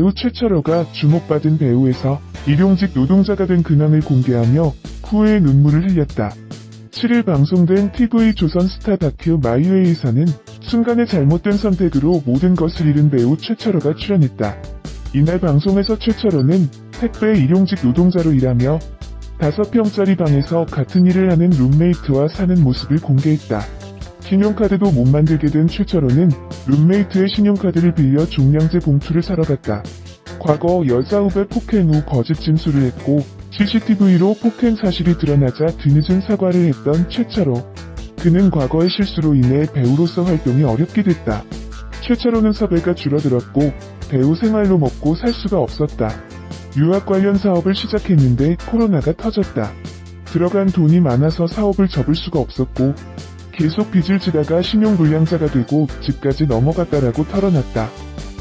배우 최철호가 주목받은 배우에서 일용직 노동자가 된 근황을 공개하며 후회의 눈물을 흘렸다. 7일 방송된 TV조선 스타 다큐 마이웨이에서는 순간의 잘못된 선택으로 모든 것을 잃은 배우 최철호가 출연했다. 이날 방송에서 최철호는 택배 일용직 노동자로 일하며 5평짜리 방에서 같은 일을 하는 룸메이트와 사는 모습을 공개했다. 신용카드도 못 만들게 된 최철호는 룸메이트의 신용카드를 빌려 종량제 봉투를 사러 갔다. 과거 여자 후배 폭행 후 거짓 진술을 했고 CCTV로 폭행 사실이 드러나자 뒤늦은 사과를 했던 최철호. 그는 과거의 실수로 인해 배우로서 활동이 어렵게 됐다. 최철호는 섭외가 줄어들었고 배우 생활로 먹고 살 수가 없었다. 유학 관련 사업을 시작했는데 코로나가 터졌다. 들어간 돈이 많아서 사업을 접을 수가 없었고 계속 빚을 지다가 신용불량자가 되고 집까지 넘어갔다라고 털어놨다.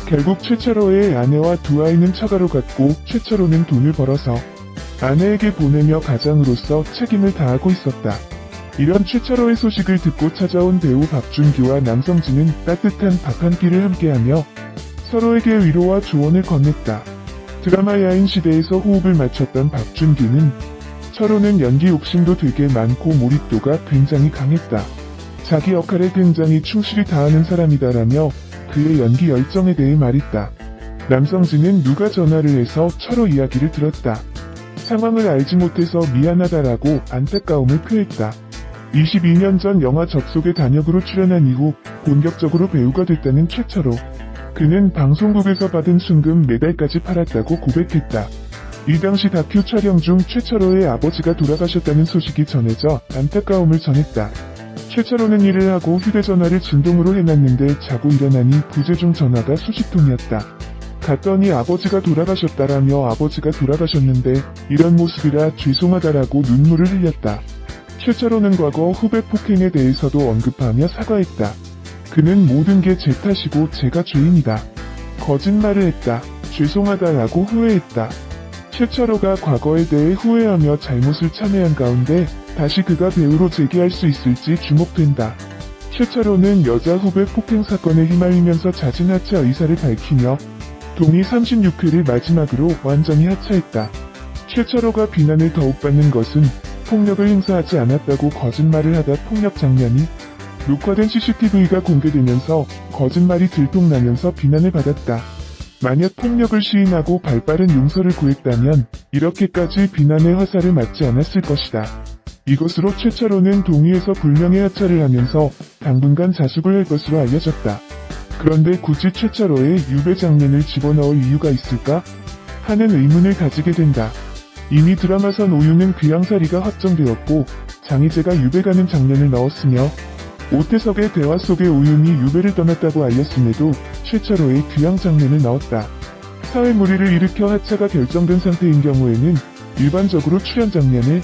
결국 최철호의 아내와 두 아이는 처가로 갔고 최철호는 돈을 벌어서 아내에게 보내며 가장으로서 책임을 다하고 있었다. 이런 최철호의 소식을 듣고 찾아온 배우 박준기와 남성진은 따뜻한 밥 한 끼를 함께하며 서로에게 위로와 조언을 건넸다. 드라마 야인시대에서 호흡을 맞췄던 박준기는 철호는 연기 욕심도 되게 많고 몰입도가 굉장히 강했다. 자기 역할에 굉장히 충실히 다하는 사람이다라며 그의 연기 열정에 대해 말했다. 남성진은 누가 전화를 해서 철호 이야기를 들었다. 상황을 알지 못해서 미안하다라고 안타까움을 표했다. 22년 전 영화 접속의 단역으로 출연한 이후 본격적으로 배우가 됐다는 최철호. 그는 방송국에서 받은 순금 메달까지 팔았다고 고백했다. 이 당시 다큐 촬영 중 최철호의 아버지가 돌아가셨다는 소식이 전해져 안타까움을 전했다. 최철호는 일을 하고 휴대전화를 진동으로 해놨는데 자고 일어나니 부재중 전화가 수십 통이었다. 갔더니 아버지가 돌아가셨다라며 아버지가 돌아가셨는데 이런 모습이라 죄송하다라고 눈물을 흘렸다. 최철호는 과거 후배 폭행에 대해서도 언급하며 사과했다. 그는 모든 게 제 탓이고 제가 죄인이다. 거짓말을 했다. 죄송하다라고 후회했다. 최철호가 과거에 대해 후회하며 잘못을 참회한 가운데 다시 그가 배우로 재기할 수 있을지 주목된다. 최철호는 여자 후배 폭행 사건에 휘말리면서 잦은 하차 의사를 밝히며 동의 36회를 마지막으로 완전히 하차했다. 최철호가 비난을 더욱 받는 것은 폭력을 행사하지 않았다고 거짓말을 하다 폭력 장면이 녹화된 CCTV가 공개되면서 거짓말이 들통나면서 비난을 받았다. 만약 폭력을 시인하고 발빠른 용서를 구했다면 이렇게까지 비난의 화살을 맞지 않았을 것이다. 이것으로 최철호는 동의에서 불명예 하차를 하면서 당분간 자숙을 할 것으로 알려졌다. 그런데 굳이 최철호의 유배 장면을 집어넣을 이유가 있을까? 하는 의문을 가지게 된다. 이미 드라마선 오유는 귀양살이가 확정되었고 장희재가 유배 가는 장면을 넣었으며 오태석의 대화 속에 오윤이 유배를 떠났다고 알렸음에도 최철호의 귀양 장면을 넣었다. 사회 물의를 일으켜 하차가 결정된 상태인 경우에는 일반적으로 출연 장면을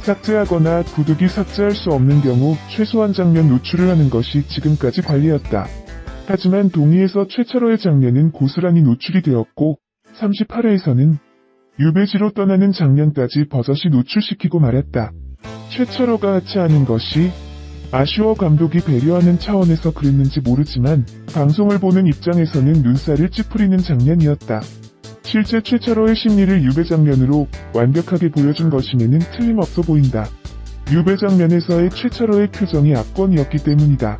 삭제하거나 구독이 삭제할 수 없는 경우 최소한 장면 노출을 하는 것이 지금까지 관례였다. 하지만 동의에서 최철호의 장면은 고스란히 노출이 되었고 38회에서는 유배지로 떠나는 장면까지 버젓이 노출시키고 말았다. 최철호가 하차하는 것이 아쉬워 감독이 배려하는 차원에서 그랬는지 모르지만 방송을 보는 입장에서는 눈살을 찌푸리는 장면이었다. 실제 최철호의 심리를 유배 장면으로 완벽하게 보여준 것임에는 틀림없어 보인다. 유배 장면에서의 최철호의 표정이 압권이었기 때문이다.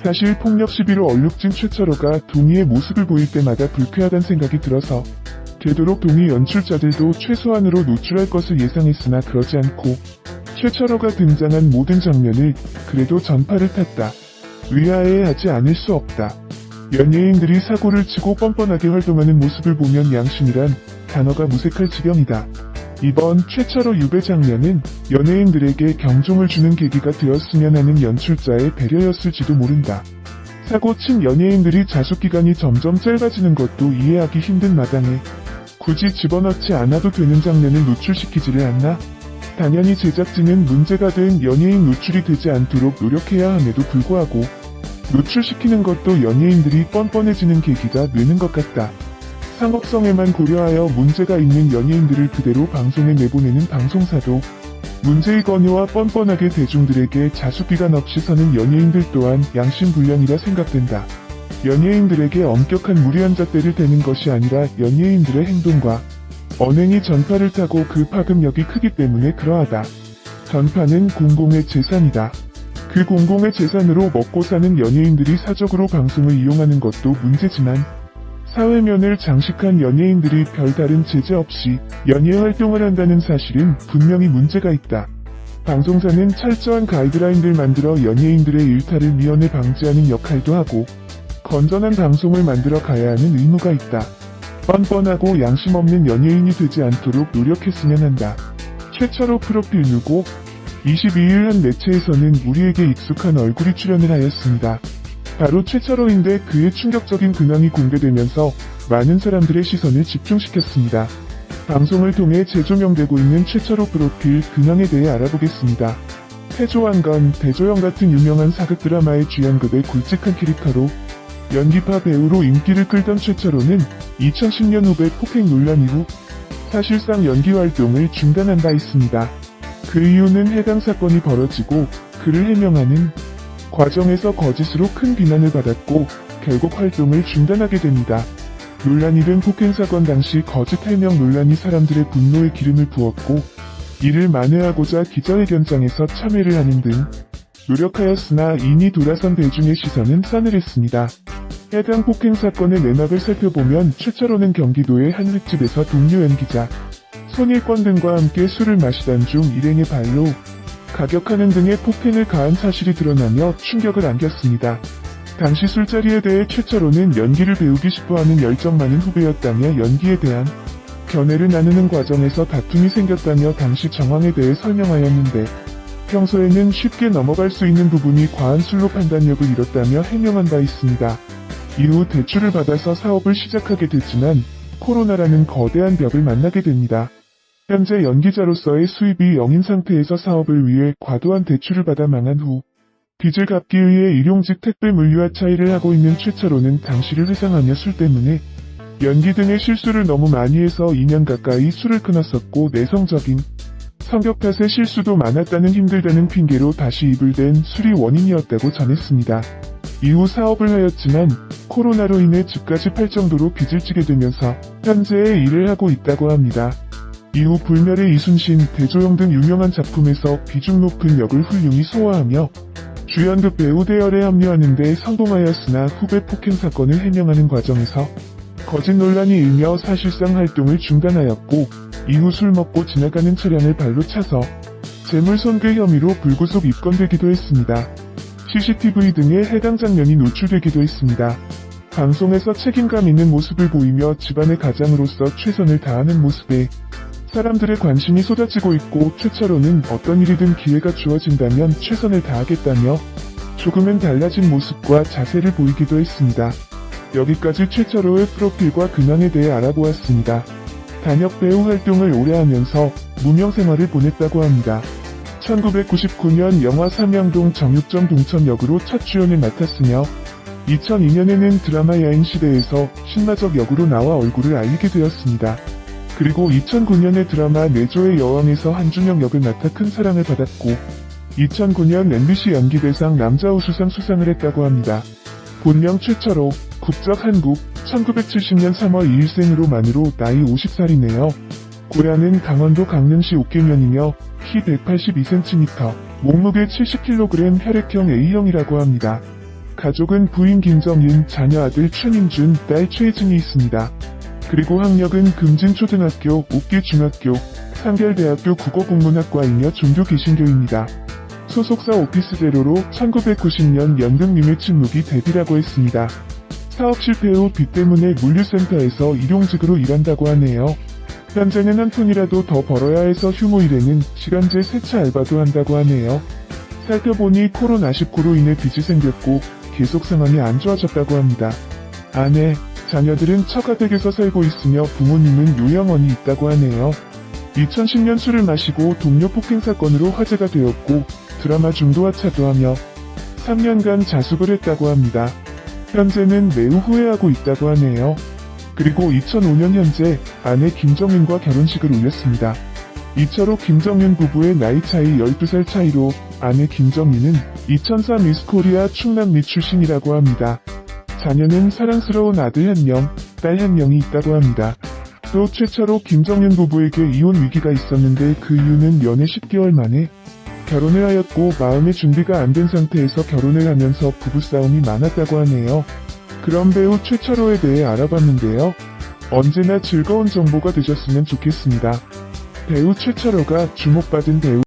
사실 폭력 시비로 얼룩진 최철호가 동의의 모습을 보일 때마다 불쾌하다는 생각이 들어서 되도록 동의 연출자들도 최소한으로 노출할 것을 예상했으나 그러지 않고 최철호가 등장한 모든 장면을 그래도 전파를 탔다. 의아해하지 않을 수 없다. 연예인들이 사고를 치고 뻔뻔하게 활동하는 모습을 보면 양심이란 단어가 무색할 지경이다. 이번 최철호 유배 장면은 연예인들에게 경종을 주는 계기가 되었으면 하는 연출자의 배려였을지도 모른다. 사고 친 연예인들이 자숙기간이 점점 짧아지는 것도 이해하기 힘든 마당에 굳이 집어넣지 않아도 되는 장면을 노출시키지를 않나? 당연히 제작진은 문제가 된 연예인 노출이 되지 않도록 노력해야 함에도 불구하고 노출시키는 것도 연예인들이 뻔뻔해지는 계기가 되는 것 같다. 상업성에만 고려하여 문제가 있는 연예인들을 그대로 방송에 내보내는 방송사도 문제이거니와 뻔뻔하게 대중들에게 자숙기간 없이 서는 연예인들 또한 양심불량이라 생각된다. 연예인들에게 엄격한 무리한 잣대를 대는 것이 아니라 연예인들의 행동과 언행이 전파를 타고 그 파급력이 크기 때문에 그러하다. 전파는 공공의 재산이다. 그 공공의 재산으로 먹고 사는 연예인들이 사적으로 방송을 이용하는 것도 문제지만 사회면을 장식한 연예인들이 별다른 제재 없이 연예 활동을 한다는 사실은 분명히 문제가 있다. 방송사는 철저한 가이드라인을 만들어 연예인들의 일탈을 미연에 방지하는 역할도 하고 건전한 방송을 만들어 가야 하는 의무가 있다. 뻔뻔하고 양심 없는 연예인이 되지 않도록 노력했으면 한다. 최철호 프로필 누구? 22일 한 매체에서는 우리에게 익숙한 얼굴이 출연을 하였습니다. 바로 최철호인데 그의 충격적인 근황이 공개되면서 많은 사람들의 시선을 집중시켰습니다. 방송을 통해 재조명되고 있는 최철호 프로필 근황에 대해 알아보겠습니다. 태조왕건, 대조영 같은 유명한 사극 드라마의 주연급의 굵직한 캐릭터로 연기파 배우로 인기를 끌던 최철호는 2010년 후배 폭행 논란 이후 사실상 연기 활동을 중단한 바 있습니다. 그 이유는 해당 사건이 벌어지고 그를 해명하는 과정에서 거짓으로 큰 비난을 받았고 결국 활동을 중단하게 됩니다. 논란이 된 폭행 사건 당시 거짓 해명 논란이 사람들의 분노에 기름을 부었고 이를 만회하고자 기자회견장에서 참회를 하는 등 노력하였으나 이니 돌아선 대중의 시선은 싸늘했습니다. 해당 폭행 사건의 내막을 살펴보면 최철호는 경기도의 한 횟집에서 동료 연기자 손일권 등과 함께 술을 마시던 중 일행의 발로 가격하는 등의 폭행을 가한 사실이 드러나며 충격을 안겼습니다. 당시 술자리에 대해 최철호는 연기를 배우기 싶어하는 열정 많은 후배였다며 연기에 대한 견해를 나누는 과정에서 다툼이 생겼다며 당시 정황에 대해 설명하였는데 평소에는 쉽게 넘어갈 수 있는 부분이 과한 술로 판단력을 잃었다며 해명한 바 있습니다. 이후 대출을 받아서 사업을 시작하게 됐지만 코로나라는 거대한 벽을 만나게 됩니다. 현재 연기자로서의 수입이 0인 상태에서 사업을 위해 과도한 대출을 받아 망한 후 빚을 갚기 위해 일용직 택배 물류와 차이를 하고 있는 최철호는 당시를 회상하며 술 때문에 연기 등의 실수를 너무 많이 해서 2년 가까이 술을 끊었었고 내성적인 성격 탓에 실수도 많았다는 힘들다는 핑계로 다시 입을 댄 술이 원인이었다고 전했습니다. 이후 사업을 하였지만 코로나로 인해 집까지 팔 정도로 빚을 지게 되면서 현재의 일을 하고 있다고 합니다. 이후 불멸의 이순신, 대조영 등 유명한 작품에서 비중 높은 역을 훌륭히 소화하며 주연급 배우 대열에 합류하는 데 성공하였으나 후배 폭행 사건을 해명하는 과정에서 거짓 논란이 일며 사실상 활동을 중단하였고 이후 술 먹고 지나가는 차량을 발로 차서 재물 손괴 혐의로 불구속 입건되기도 했습니다. CCTV 등의 해당 장면이 노출되기도 했습니다. 방송에서 책임감 있는 모습을 보이며 집안의 가장으로서 최선을 다하는 모습에 사람들의 관심이 쏟아지고 있고 최철호는 어떤 일이든 기회가 주어진다면 최선을 다하겠다며 조금은 달라진 모습과 자세를 보이기도 했습니다. 여기까지 최철호의 프로필과 근황에 대해 알아보았습니다. 단역 배우 활동을 오래 하면서 무명 생활을 보냈다고 합니다. 1999년 영화 삼양동 정육점 동천 역으로 첫 주연을 맡았으며 2002년에는 드라마 야인시대에서 신마적 역으로 나와 얼굴을 알리게 되었습니다. 그리고 2009년에 드라마 내조의 여왕에서 한준영 역을 맡아 큰 사랑을 받았고 2009년 MBC 연기대상 남자우수상 수상을 했다고 합니다. 본명 최철호, 국적 한국, 1970년 3월 2일생으로 만으로 나이 50살이네요. 고향은 강원도 강릉시 옥계면이며 키 182cm, 몸무게 70kg 혈액형 A형이라고 합니다. 가족은 부인 김정윤, 자녀 아들 최민준, 딸 최혜진이 있습니다. 그리고 학력은 금진초등학교, 옥계중학교, 상결대학교 국어국문학과이며 종교 개신교입니다. 소속사 오피스제로로 1990년 연극미매 침묵이 데뷔라고 했습니다. 사업 실패 후 빚 때문에 물류센터에서 일용직으로 일한다고 하네요. 현재는 한 푼이라도 더 벌어야 해서 휴무 일에는 시간제 세차 알바도 한다고 하네요. 살펴보니 코로나19로 인해 빚이 생겼고 계속 상황이 안 좋아졌다고 합니다. 아내, 자녀들은 처가댁에서 살고 있으며 부모님은 요양원이 있다고 하네요. 2010년 술을 마시고 동료 폭행 사건으로 화제가 되었고 드라마 중도와 차도하며 3년간 자숙을 했다고 합니다. 현재는 매우 후회하고 있다고 하네요. 그리고 2005년 현재 아내 김정윤과 결혼식을 올렸습니다. 이철호 김정윤 부부의 나이 차이 12살 차이로 아내 김정윤은 2004 미스코리아 충남 미 출신이라고 합니다. 자녀는 사랑스러운 아들 1명, 딸 1명이 있다고 합니다. 또 최철호 김정윤 부부에게 이혼 위기가 있었는데 그 이유는 연애 10개월 만에 결혼을 하였고 마음의 준비가 안 된 상태에서 결혼을 하면서 부부싸움이 많았다고 하네요. 그런 배우 최철호에 대해 알아봤는데요. 언제나 즐거운 정보가 되셨으면 좋겠습니다. 배우 최철호가 주목받은 배우